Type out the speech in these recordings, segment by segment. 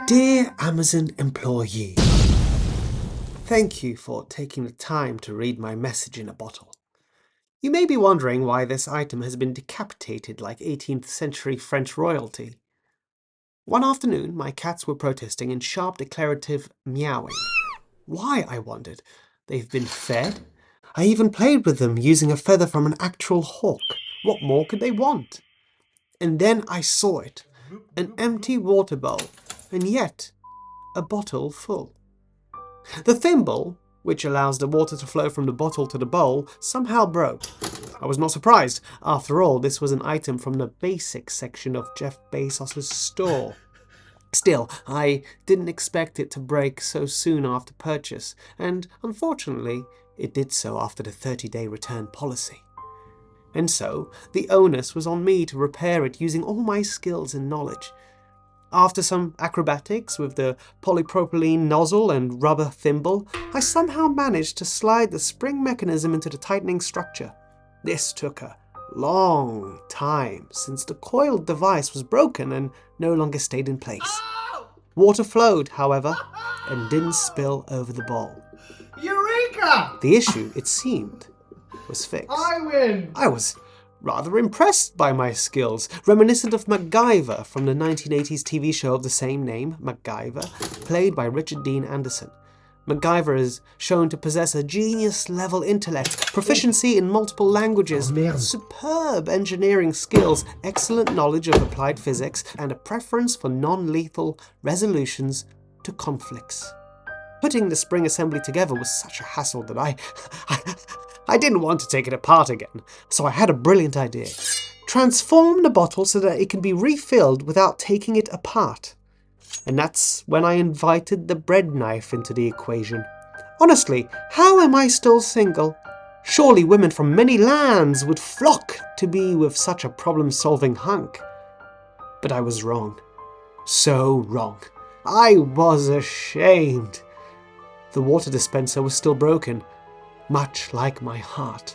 Dear Amazon employee, thank you for taking the time to read my message in a bottle. You may be wondering why this item has been decapitated like 18th century French royalty. One afternoon, my cats were protesting in sharp declarative meowing. Why, I wondered. They've been fed. I even played with them using a feather from an actual hawk. What more could they want? And then I saw it. An empty water bowl, and yet a bottle full. The thimble, which allows the water to flow from the bottle to the bowl, somehow broke. I was not surprised. After all, this was an item from the basics section of Jeff Bezos' store. Still, I didn't expect it to break so soon after purchase, and unfortunately, it did so after the 30-day return policy. And so, the onus was on me to repair it using all my skills and knowledge. After some acrobatics with the polypropylene nozzle and rubber thimble, I somehow managed to slide the spring mechanism into the tightening structure. This took a long time, since the coiled device was broken and no longer stayed in place. Water flowed, however, and didn't spill over the bowl. Eureka! The issue, it seemed, was fixed. I win! I was rather impressed by my skills, reminiscent of MacGyver from the 1980s TV show of the same name, MacGyver, played by Richard Dean Anderson. MacGyver is shown to possess a genius-level intellect, proficiency in multiple languages, superb engineering skills, excellent knowledge of applied physics, and a preference for non-lethal resolutions to conflicts. Putting the spring assembly together was such a hassle that I didn't want to take it apart again, so I had a brilliant idea. Transform the bottle so that it can be refilled without taking it apart. And that's when I invited the bread knife into the equation. Honestly, how am I still single? Surely women from many lands would flock to be with such a problem-solving hunk. But I was wrong. So wrong. I was ashamed. The water dispenser was still broken, much like my heart.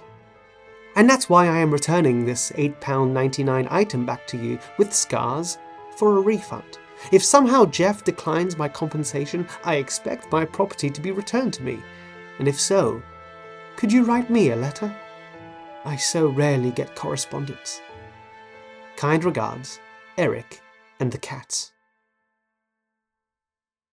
And that's why I am returning this £8.99 item back to you with scars for a refund. If somehow Jeff declines my compensation, I expect my property to be returned to me. And if so, could you write me a letter? I so rarely get correspondence. Kind regards, Eric and the cats.